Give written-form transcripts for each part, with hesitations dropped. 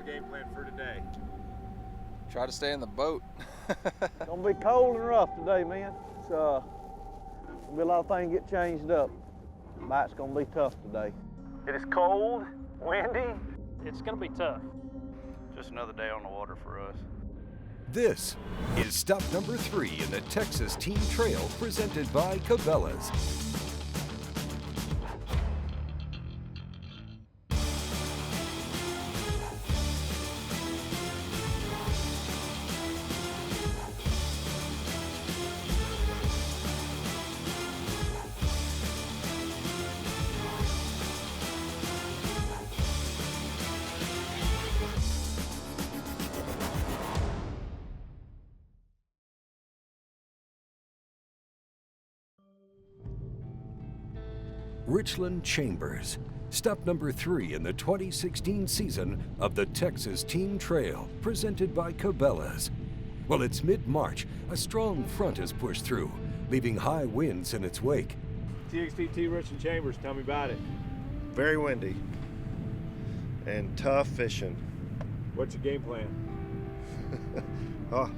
game plan for today? Try to stay in the boat. It's gonna be cold and rough today, man. It's gonna be a lot of things get changed up. Bite's gonna be tough today. It is cold, windy. It's gonna be tough. Just another day on the water for us. This is stop number 3 in the Texas Team Trail presented by Cabela's. Richland Chambers, stop number 3 in the 2016 season of the Texas Team Trail, presented by Cabela's. Well, it's mid-March. A strong front has pushed through, leaving high winds in its wake. TXTT Richland Chambers, tell me about it. Very windy and tough fishing. What's your game plan? Oh,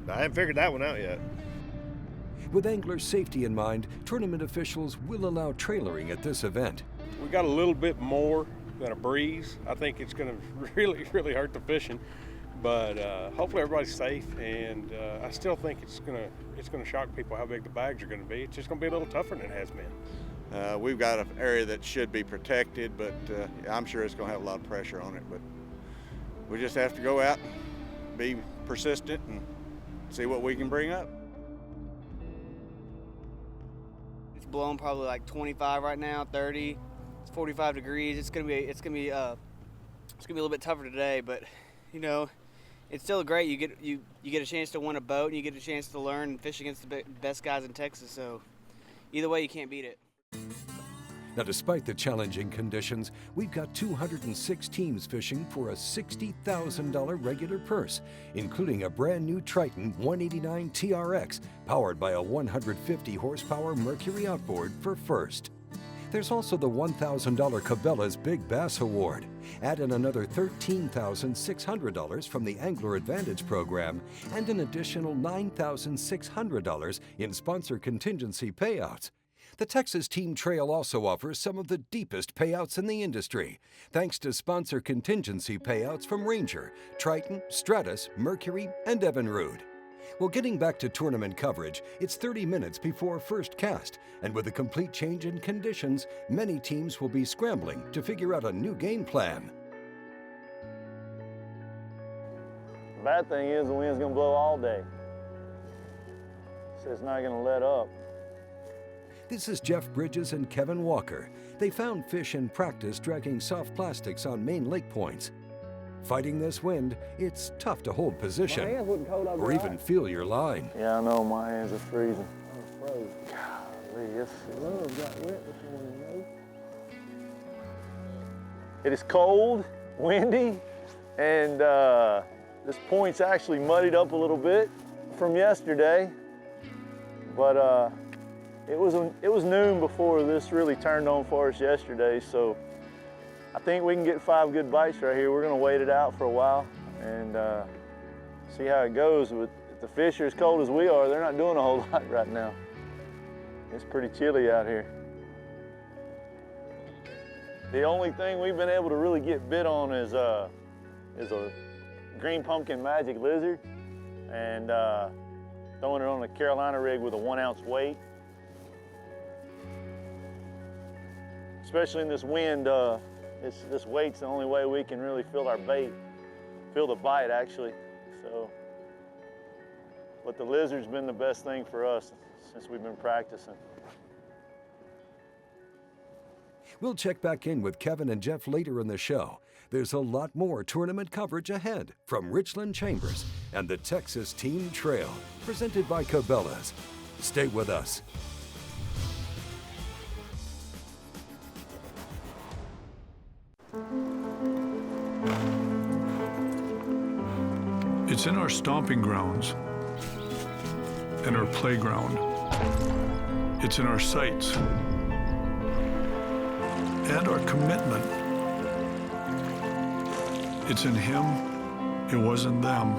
I haven't figured that one out yet. With angler safety in mind, tournament officials will allow trailering at this event. We got a little bit more than a breeze. I think it's going to really hurt the fishing, but hopefully everybody's safe. And I still think it's going to shock people how big the bags are going to be. It's just going to be a little tougher than it has been. We've got an area that should be protected, but I'm sure it's going to have a lot of pressure on it. But we just have to go out, be persistent, and see what we can bring up. It's blowing probably like 25 right now, 30. It's 45 degrees. It's gonna be a little bit tougher today, but you know, it's still great. You get a chance to win a boat, and you get a chance to learn and fish against the best guys in Texas. So either way, you can't beat it. Now, despite the challenging conditions, we've got 206 teams fishing for a $60,000 regular purse, including a brand new Triton 189 TRX powered by a 150 horsepower Mercury outboard for first. There's also the $1,000 Cabela's Big Bass Award. Add in another $13,600 from the Angler Advantage program and an additional $9,600 in sponsor contingency payouts. The Texas Team Trail also offers some of the deepest payouts in the industry, thanks to sponsor contingency payouts from Ranger, Triton, Stratus, Mercury, and Evinrude. Well, getting back to tournament coverage, it's 30 minutes before first cast, and with a complete change in conditions, many teams will be scrambling to figure out a new game plan. The bad thing is the wind's gonna blow all day. So it's not gonna let up. This is Jeff Bridges and Kevin Walker. They found fish in practice dragging soft plastics on main lake points. Fighting this wind, it's tough to hold position My hands wasn't cold, or even feel your line. Yeah, I know, my hands are freezing. I'm frozen. Golly, this glove got wet this morning, you know? It is cold, windy, and this point's actually muddied up a little bit from yesterday, but it was noon before this really turned on for us yesterday, so I think we can get 5 good bites right here. We're gonna wait it out for a while and see how it goes. If the fish are as cold as we are, they're not doing a whole lot right now. It's pretty chilly out here. The only thing we've been able to really get bit on is a green pumpkin magic lizard, and throwing it on a Carolina rig with a 1 ounce weight. Especially in this wind, this weight's the only way we can really feel our bait, feel the bite actually. So, but the lizard's been the best thing for us since we've been practicing. We'll check back in with Kevin and Jeff later in the show. There's a lot more tournament coverage ahead from Richland Chambers and the Texas Team Trail, presented by Cabela's. Stay with us. It's in our stomping grounds and our playground. It's in our sights and our commitment It's in him, it was in them,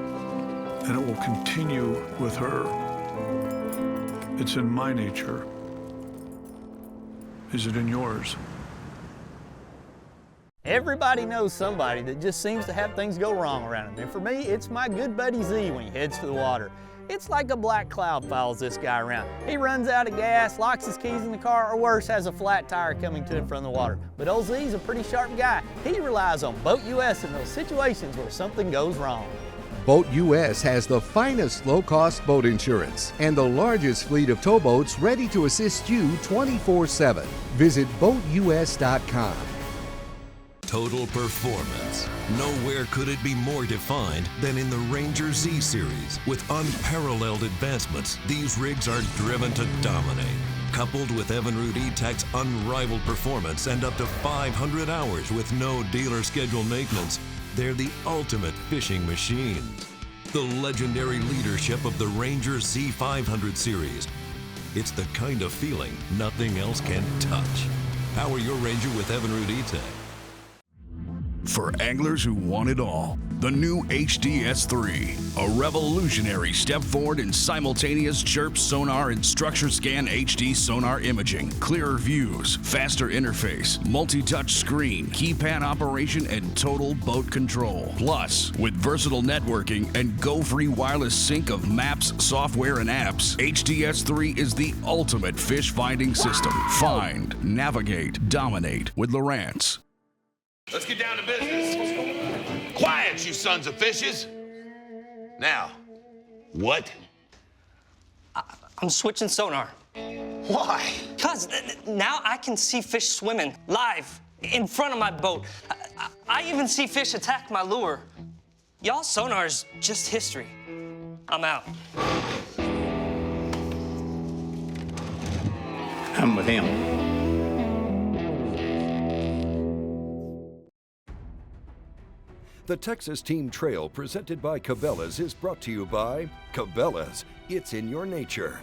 and it will continue with her. It's in my nature. Is it in yours? Everybody knows somebody that just seems to have things go wrong around him. And for me, it's my good buddy Z when he heads to the water. It's like a black cloud follows this guy around. He runs out of gas, locks his keys in the car, or worse, has a flat tire coming to him from the water. But old Z's a pretty sharp guy. He relies on Boat US in those situations where something goes wrong. Boat US has the finest low-cost boat insurance and the largest fleet of towboats ready to assist you 24/7. Visit BoatUS.com. Total performance. Nowhere could it be more defined than in the Ranger Z Series. With unparalleled advancements, these rigs are driven to dominate. Coupled with Evinrude E-Tech's unrivaled performance and up to 500 hours with no dealer schedule maintenance, they're the ultimate fishing machines. The legendary leadership of the Ranger Z500 series. It's the kind of feeling nothing else can touch. Power your Ranger with Evinrude E-Tech. For anglers who want it all, the new HDS3, a revolutionary step forward in simultaneous chirp sonar and structure scan HD sonar imaging, clearer views, faster interface, multi-touch screen, keypad operation, and total boat control. Plus, with versatile networking and go-free wireless sync of maps, software, and apps, HDS3 is the ultimate fish finding system. Find, navigate, dominate with Lowrance. Let's get down to business. Quiet, you sons of fishes. Now, what? I'm switching sonar. Why? Because now I can see fish swimming live in front of my boat. I even see fish attack my lure. Y'all's sonar's just history. I'm out. I'm with him. The Texas Team Trail presented by Cabela's is brought to you by Cabela's. It's in your nature.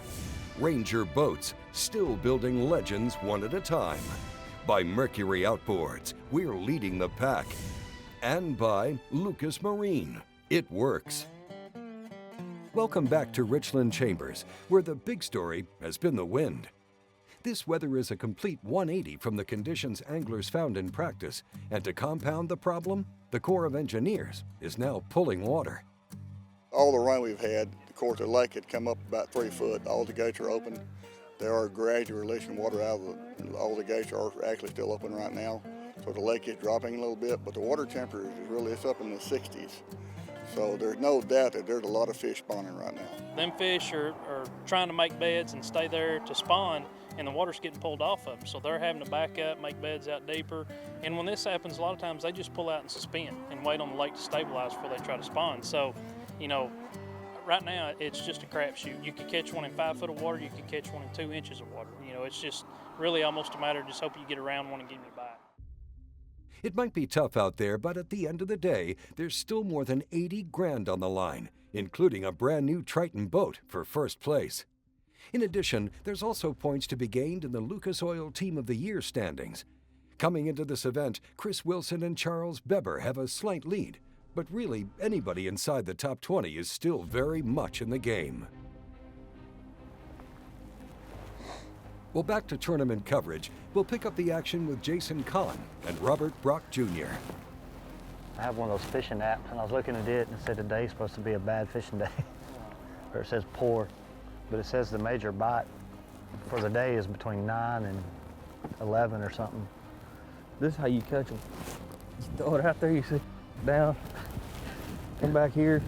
Ranger Boats, still building legends one at a time. By Mercury Outboards, we're leading the pack. And by Lucas Marine, it works. Welcome back to Richland Chambers, where the big story has been the wind. This weather is a complete 180 from the conditions anglers found in practice, and to compound the problem, the Corps of Engineers is now pulling water. All the rain we've had, of course, the lake had come up about 3 foot. All the gates are open. They are gradually releasing water out of all the gates are actually still open right now. So the lake is dropping a little bit, but the water temperature is really, it's up in the 60s. So there's no doubt that there's a lot of fish spawning right now. Them fish are trying to make beds and stay there to spawn, and the water's getting pulled off of them. So they're having to back up, make beds out deeper. And when this happens, a lot of times they just pull out and suspend and wait on the lake to stabilize before they try to spawn. So, you know, right now it's just a crapshoot. You could catch one in 5 foot of water, you could catch one in 2 inches of water. You know, it's just really almost a matter of just hoping you get around one and give it a bite. It might be tough out there, but at the end of the day, there's still more than 80 grand on the line, including a brand new Triton boat for first place. In addition, there's also points to be gained in the Lucas Oil Team of the Year standings. Coming into this event, Chris Wilson and Charles Beber have a slight lead, but really anybody inside the top 20 is still very much in the game. Well, back to tournament coverage, we'll pick up the action with Jason Kahn and Robert Brock Jr. I have one of those fishing apps, and I was looking at it and it said today's supposed to be a bad fishing day. Or it says poor, but it says the major bite for the day is between 9 and 11 or something. This is how you catch them. Just throw it out there, you sit down, come back here.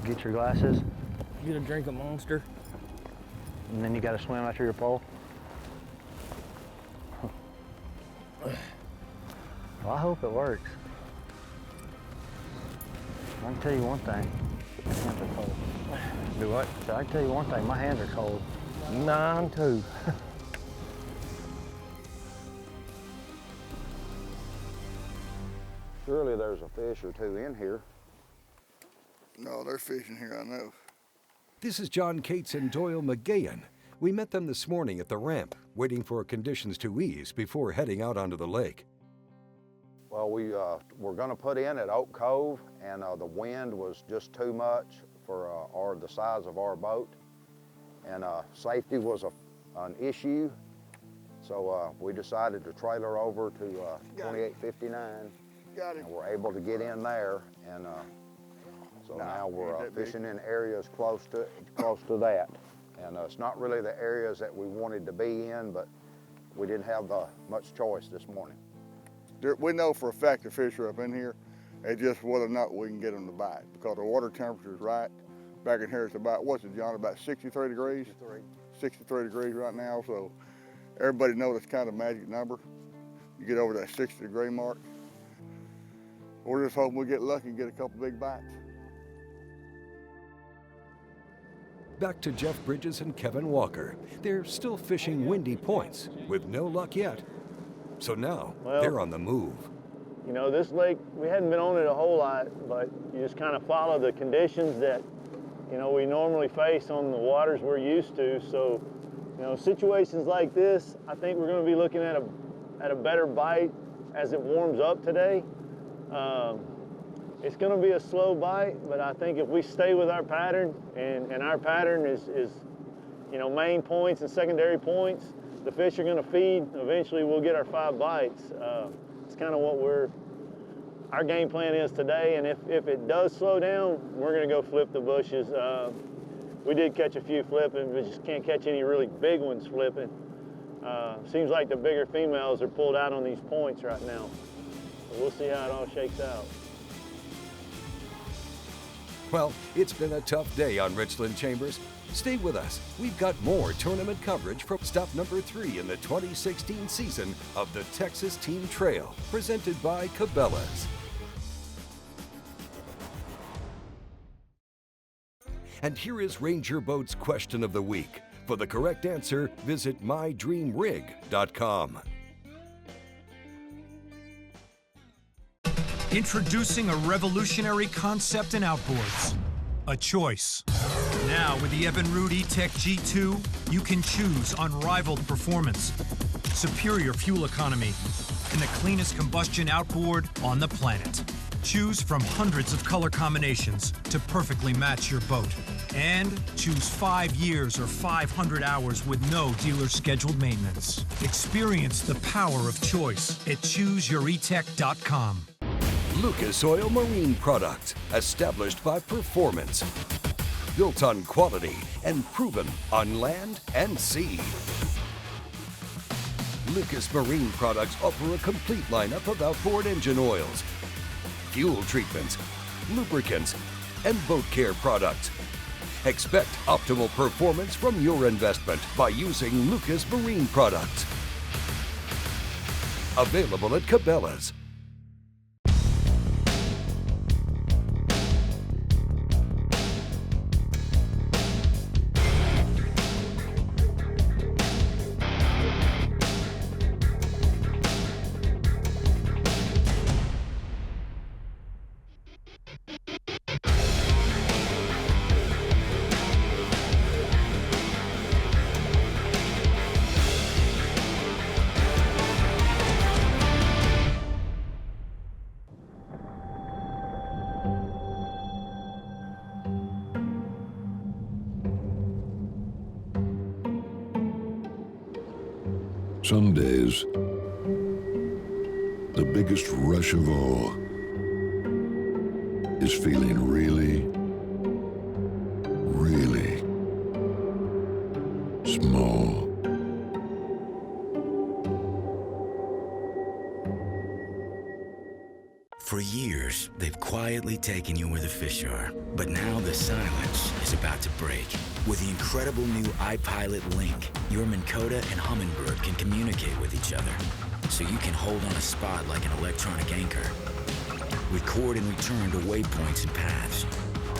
Get your glasses. Get a drink of Monster. And then you got to swim after your pole. Well, I hope it works. I can tell you one thing, my hands are cold. Do what? So I can tell you one thing, my hands are cold. Mine too. Surely there's a fish or two in here. No, there's fish in here, I know. This is John Cates and Doyle McGahan. We met them this morning at the ramp, waiting for conditions to ease before heading out onto the lake. Well, we were going to put in at Oak Cove, and the wind was just too much for the size of our boat, and safety was an issue. So we decided to trailer over to 2859. Got it. And we're able to get in there, and so now we're fishing in areas close to that. And it's not really the areas that we wanted to be in, but we didn't have much choice this morning. We know for a fact the fish are up in here. It's just whether or not we can get them to bite, because the water temperature is right. Back in here it's about, what's it, John, about 63 degrees? 63 degrees right now, so everybody knows it's kind of a magic number. You get over that 60-degree mark. We're just hoping we get lucky and get a couple big bites. Back to Jeff Bridges and Kevin Walker. They're still fishing windy points with no luck yet. So now they're on the move. You know, this lake, we hadn't been on it a whole lot, but you just kind of follow the conditions that, you know, we normally face on the waters we're used to. So, you know, situations like this, I think we're going to be looking at a better bite as it warms up today. It's going to be a slow bite, but I think if we stay with our pattern, and our pattern is, you know, main points and secondary points, the fish are going to feed. Eventually we'll get our 5 bites. It's kind of what our game plan is today, and if it does slow down, we're going to go flip the bushes. We did catch a few flipping, but just can't catch any really big ones flipping. Seems like the bigger females are pulled out on these points right now. So we'll see how it all shakes out. Well, it's been a tough day on Richland Chambers. Stay with us. We've got more tournament coverage from stop number 3 in the 2016 season of the Texas Team Trail, presented by Cabela's. And here is Ranger Boat's question of the week. For the correct answer, visit mydreamrig.com. Introducing a revolutionary concept in outboards, a choice. Now with the Evinrude E-Tech G2, you can choose unrivaled performance, superior fuel economy, and the cleanest combustion outboard on the planet. Choose from hundreds of color combinations to perfectly match your boat. And choose 5 years or 500 hours with no dealer scheduled maintenance. Experience the power of choice at ChooseYourEtech.com. Lucas Oil Marine Products, established by performance, built on quality, and proven on land and sea. Lucas Marine Products offer a complete lineup of outboard engine oils, fuel treatments, lubricants, and boat care products. Expect optimal performance from your investment by using Lucas Marine Products. Available at Cabela's. Some days, the biggest rush of all is feeling really, really small. For years, they've quietly taken you where the fish are. But now the silence is about to break. With the incredible new iPilot Link, your Minn Kota and Humminbird can communicate with each other, so you can hold on a spot like an electronic anchor. Record and return to waypoints and paths.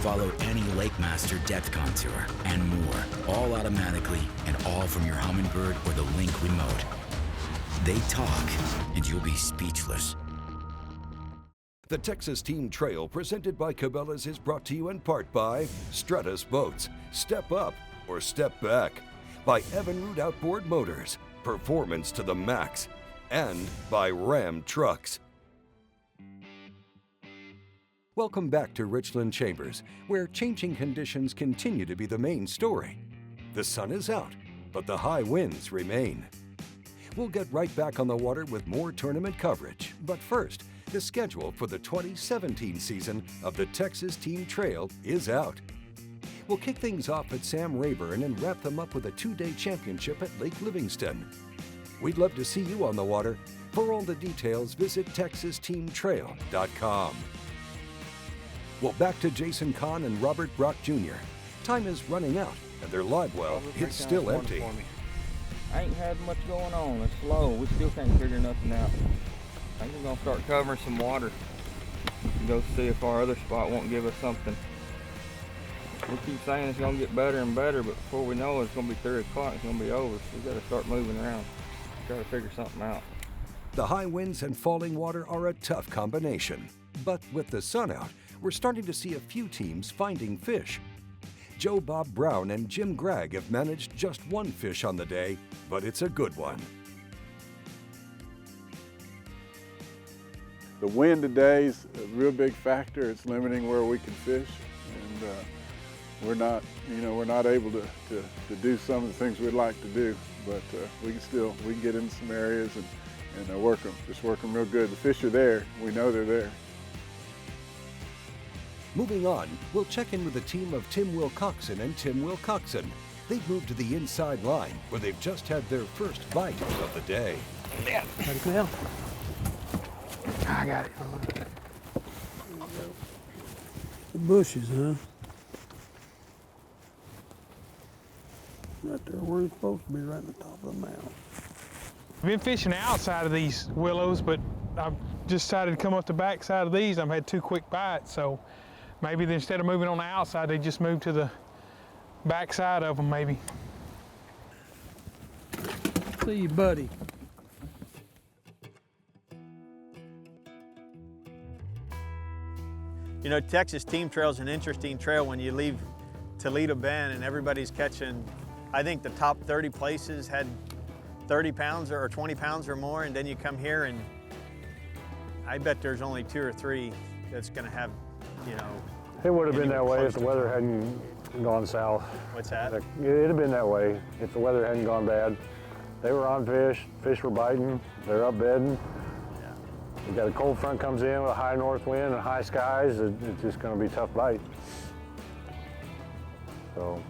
Follow any Lake Master depth contour, and more, all automatically and all from your Humminbird or the Link remote. They talk, and you'll be speechless. The Texas Team Trail, presented by Cabela's, is brought to you in part by Stratus Boats, Step Up or Step Back, by Evinrude Outboard Motors, performance to the max, and by Ram Trucks. Welcome back to Richland Chambers, where changing conditions continue to be the main story. The sun is out, but the high winds remain. We'll get right back on the water with more tournament coverage, but first, the schedule for the 2017 season of the Texas Team Trail is out. We'll kick things off at Sam Rayburn and wrap them up with a 2-day championship at Lake Livingston. We'd love to see you on the water. For all the details, visit TexasTeamTrail.com. Well, back to Jason Kahn and Robert Brock Jr. Time is running out, and their live well is still empty. I ain't had much going on. It's low. We still can't figure nothing out. I think we're gonna start covering some water and go see if our other spot won't give us something. We keep saying it's gonna get better and better, but before we know it, it's gonna be 3 o'clock. It's gonna be over. So we gotta start moving around, try to figure something out. The high winds and falling water are a tough combination, but with the sun out, we're starting to see a few teams finding fish. Joe Bob Brown and Jim Gregg have managed just one fish on the day, but it's a good one. The wind today is a real big factor. It's limiting where we can fish, and we're not able to do some of the things we'd like to do, but we can get into some areas and work them real good. The fish are there. We know they're there. Moving on, we'll check in with the team of Tim Wilcoxon and Tim Wilcoxon. They've moved to the inside line, where they've just had their first bite of the day. Yeah. Ready, I got it. The bushes, huh? Right there where it's supposed to be, right on the top of the mound. I've been fishing outside of these willows, but I've just decided to come up the back side of these. I've had 2 quick bites, so maybe instead of moving on the outside, they just move to the back side of them, maybe. See you, buddy. You know, Texas Team Trail is an interesting trail when you leave Toledo Bend and everybody's catching. I think the top 30 places had 30 pounds or 20 pounds or more, and then you come here and I bet there's only 2 or 3 that's gonna have, you know. It would have been that way if the weather hadn't gone south. What's that? It'd have been that way if the weather hadn't gone bad. They were on fish were biting, they're up bedding. Yeah. We got a cold front comes in with a high north wind and high skies, it's just gonna be a tough bite. So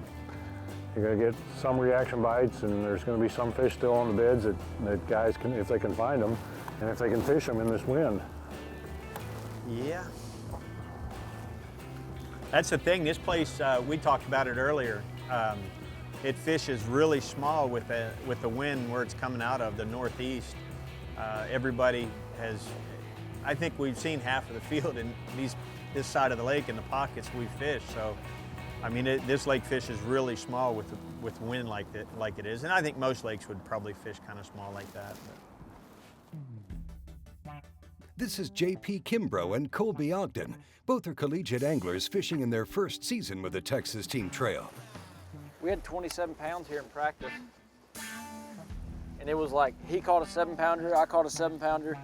you're gonna get some reaction bites, and there's gonna be some fish still on the beds that guys can, if they can find them, and if they can fish them in this wind. Yeah. That's the thing, this place, we talked about it earlier. It fishes really small with the wind where it's coming out of the northeast. Everybody has, I think we've seen half of the field in this side of the lake in the pockets we fish. So, I mean, this lake fishes really small with wind like it is. And I think most lakes would probably fish kind of small like that. This is J.P. Kimbrough and Colby Ogden. Both are collegiate anglers fishing in their first season with the Texas Team Trail. We had 27 pounds here in practice. And it was like, he caught a 7-pounder, I caught a 7-pounder,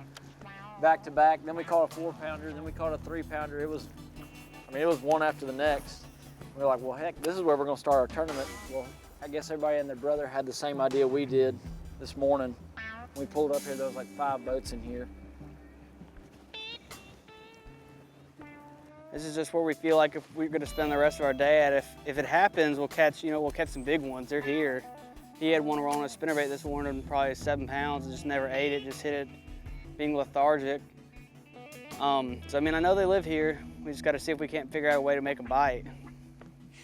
back to back. Then we caught a 4-pounder, then we caught a 3-pounder. It was one after the next. We were like, well, heck, this is where we're gonna start our tournament. Well, I guess everybody and their brother had the same idea we did this morning. When we pulled up here, there was like 5 boats in here. This is just where we feel like if we're gonna spend the rest of our day at. If it happens, we'll catch some big ones. They're here. He had one on a spinnerbait this morning, probably 7 pounds, and just never ate it, just hit it, being lethargic. So I mean, I know they live here. We just gotta see if we can't figure out a way to make them bite.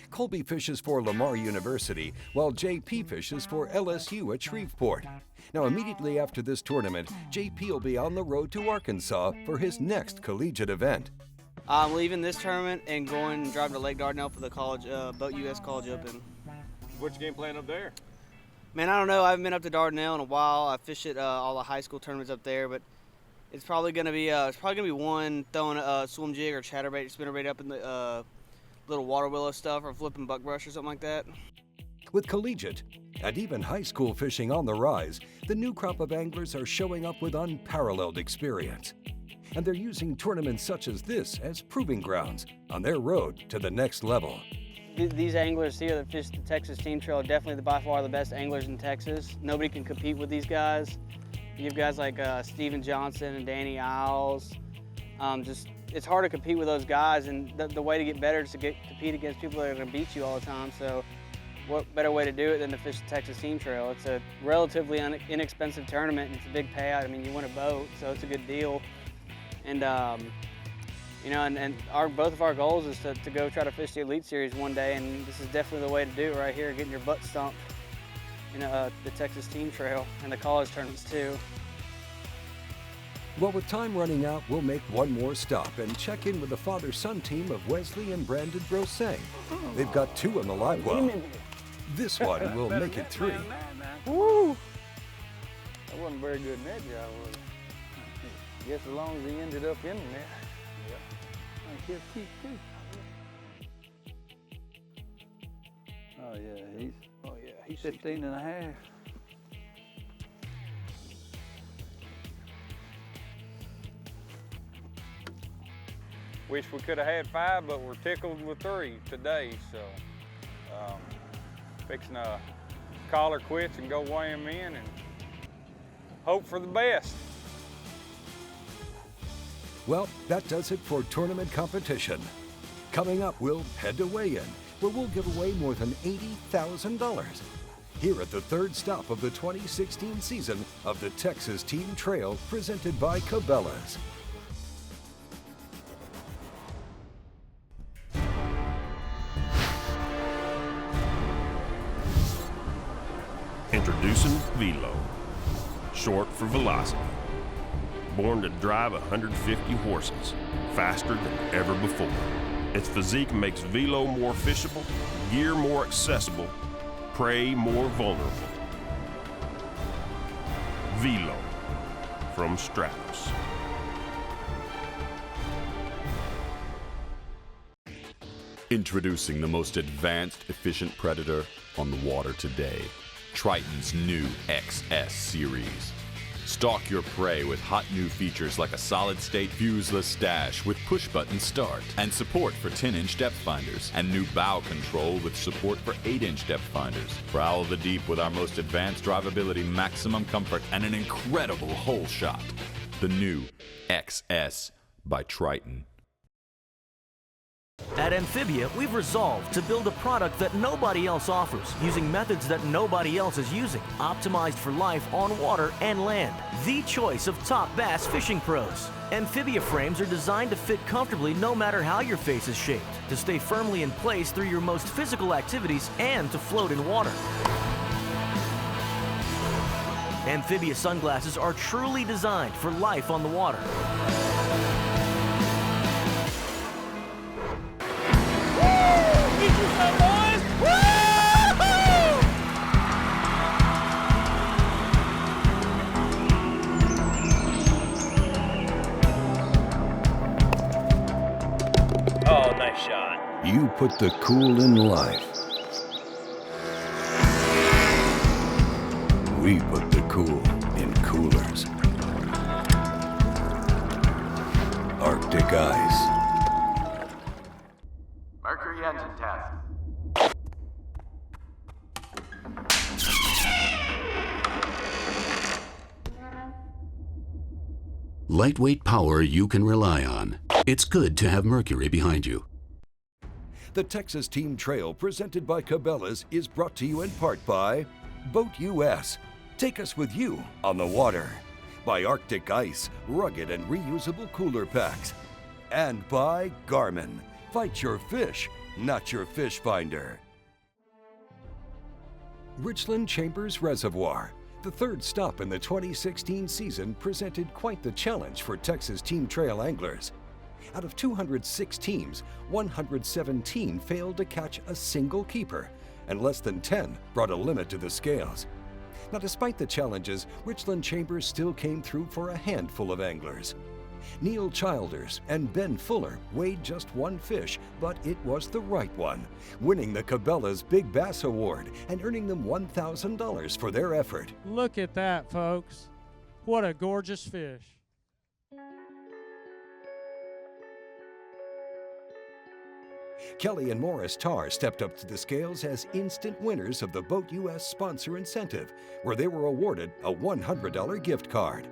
Colby fishes for Lamar University, while JP fishes for LSU at Shreveport. Now, immediately after this tournament, JP will be on the road to Arkansas for his next collegiate event. I'm leaving this tournament and going and driving to Lake Dardanelle for the college Boat US College Open. What's your game plan up there? Man, I don't know. I haven't been up to Dardanelle in a while. I fished at all the high school tournaments up there, but it's probably gonna be one throwing a swim jig or chatterbait, spinnerbait up in the little water willow stuff, or flipping buckbrush or something like that. With collegiate and even high school fishing on the rise, the new crop of anglers are showing up with unparalleled experience. and they're using tournaments such as this as proving grounds on their road to the next level. These anglers here that fish the Texas Team Trail are definitely by far the best anglers in Texas. Nobody can compete with these guys. You have guys like Steven Johnson and Danny Isles. It's hard to compete with those guys, and the way to get better is to compete against people that are going to beat you all the time. So what better way to do it than to fish the Texas Team Trail? It's a relatively inexpensive tournament, and it's a big payout. I mean, you win a boat, so it's a good deal. And you know, and both of our goals is to go try to fish the Elite Series one day, and this is definitely the way to do it right here, getting your butt stomped in the Texas Team Trail and the college tournaments too. Well, with time running out, we'll make one more stop and check in with the father-son team of Wesley and Brandon Brosset. They've got 2 on the live well. This one will make it 3. Woo! That wasn't very good net job, was it? Guess as long as he ended up in the net. Oh yeah, he's 15 and a half. Wish we could have had 5, but we're tickled with 3 today, so fixing to call her quits and go weigh them in and hope for the best. Well, that does it for tournament competition. Coming up, we'll head to weigh-in, where we'll give away more than $80,000. Here at the 3rd stop of the 2016 season of the Texas Team Trail, presented by Cabela's. Introducing Velo, short for velocity. Born to drive 150 horses, faster than ever before. Its physique makes Velo more fishable, gear more accessible, prey more vulnerable. Velo from Stratos. Introducing the most advanced, efficient predator on the water today. Triton's new XS series. Stalk your prey with hot new features like a solid-state fuseless stash with push-button start and support for 10-inch depth finders and new bow control with support for 8-inch depth finders. Prowl the deep with our most advanced drivability, maximum comfort, and an incredible hole shot. The new XS by Triton. At Amphibia, we've resolved to build a product that nobody else offers, using methods that nobody else is using, optimized for life on water and land. The choice of top bass fishing pros. Amphibia frames are designed to fit comfortably no matter how your face is shaped, to stay firmly in place through your most physical activities and to float in water. Amphibia sunglasses are truly designed for life on the water. Oh, nice shot. You put the cool in life. We put the cool in coolers. Arctic ice. Mercury engine test. Lightweight power you can rely on. It's good to have Mercury behind you. The Texas Team Trail, presented by Cabela's, is brought to you in part by Boat US. Take us with you on the water. By Arctic Ice, rugged and reusable cooler packs. And by Garmin. Fight your fish, not your fish finder. Richland Chambers Reservoir. The 3rd stop in the 2016 season presented quite the challenge for Texas Team Trail anglers. Out of 206 teams, 117 failed to catch a single keeper, and less than 10 brought a limit to the scales. Now, despite the challenges, Richland Chambers still came through for a handful of anglers. Neil Childers and Ben Fuller weighed just 1 fish, but it was the right one, winning the Cabela's Big Bass Award and earning them $1,000 for their effort. Look at that, folks. What a gorgeous fish. Kelly and Morris Tarr stepped up to the scales as instant winners of the Boat US sponsor incentive, where they were awarded a $100 gift card.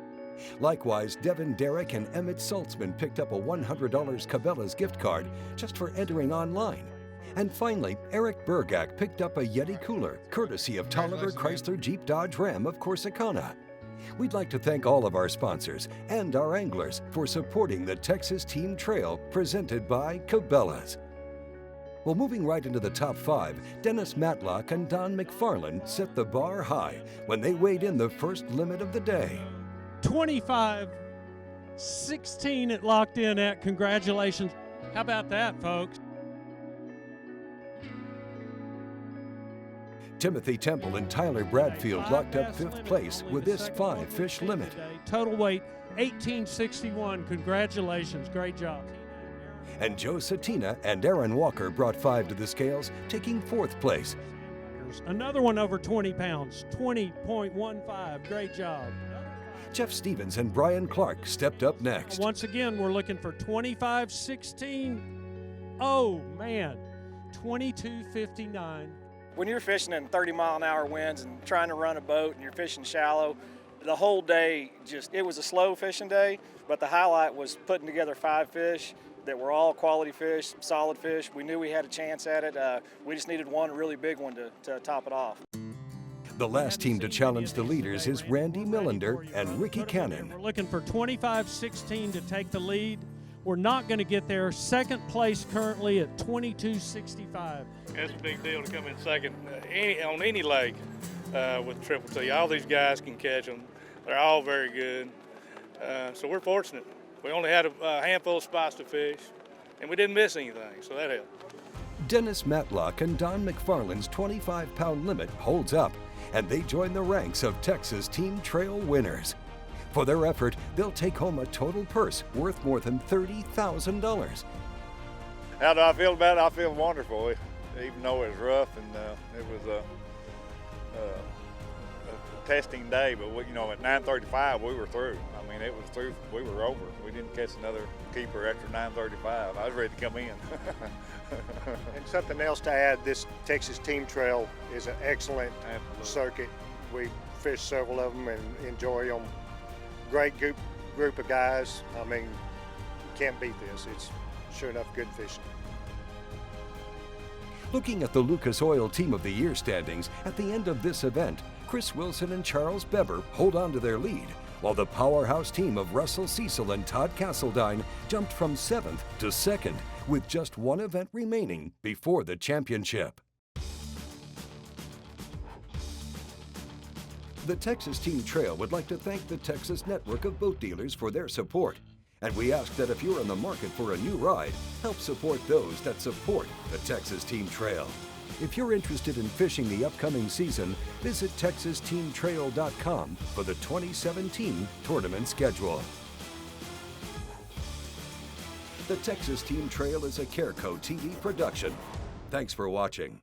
Likewise, Devin Derrick and Emmett Saltzman picked up a $100 Cabela's gift card just for entering online. And finally, Eric Burgak picked up a Yeti cooler, courtesy of Tolliver Chrysler Jeep Dodge Ram of Corsicana. We'd like to thank all of our sponsors and our anglers for supporting the Texas Team Trail presented by Cabela's. Well, moving right into the top 5, Dennis Matlock and Don McFarland set the bar high when they weighed in the first limit of the day. 25-16 it locked in at. Congratulations. How about that, folks? Timothy Temple and Tyler Bradfield locked up 5th place with this 5-fish limit. Total weight 1861. Congratulations. Great job. And Joe Satina and Aaron Walker brought 5 to the scales, taking 4th place. Another one over 20 pounds, 20.15. Great job. Jeff Stevens and Brian Clark stepped up next. Once again, we're looking for 25-16. Oh, man, 22.59. When you're fishing in 30-mile-an-hour winds and trying to run a boat and you're fishing shallow, the whole day it was a slow fishing day, but the highlight was putting together 5 fish that were all quality fish, solid fish. We knew we had a chance at it. We just needed one really big one to top it off. The last team to challenge the leaders is Randy Millender and Ricky Cannon. We're looking for 25-16 to take the lead. We're not going to get there. Second place currently at 22.65. It's a big deal to come in second on any lake with Triple T. All these guys can catch them. They're all very good. So we're fortunate. We only had a handful of spots to fish, and we didn't miss anything, so that helped. Dennis Matlock and Don McFarland's 25-pound limit holds up, and they join the ranks of Texas Team Trail winners. For their effort, they'll take home a total purse worth more than $30,000. How do I feel about it? I feel wonderful, even though it was rough and it was a testing day. But at 9:35 we were through. I mean, it was through. We were over. We didn't catch another keeper after 9:35. I was ready to come in. And something else to add: this Texas Team Trail is an excellent circuit. We fished several of them and enjoy them. Great group of guys. I mean, can't beat this. It's sure enough good fishing. Looking at the Lucas Oil Team of the Year standings, at the end of this event, Chris Wilson and Charles Beber hold on to their lead, while the powerhouse team of Russell Cecil and Todd Castledine jumped from 7th to 2nd, with just one event remaining before the championship. The Texas Team Trail would like to thank the Texas Network of Boat Dealers for their support. And we ask that if you're in the market for a new ride, help support those that support the Texas Team Trail. If you're interested in fishing the upcoming season, visit TexasTeamTrail.com for the 2017 tournament schedule. The Texas Team Trail is a Careco TV production. Thanks for watching.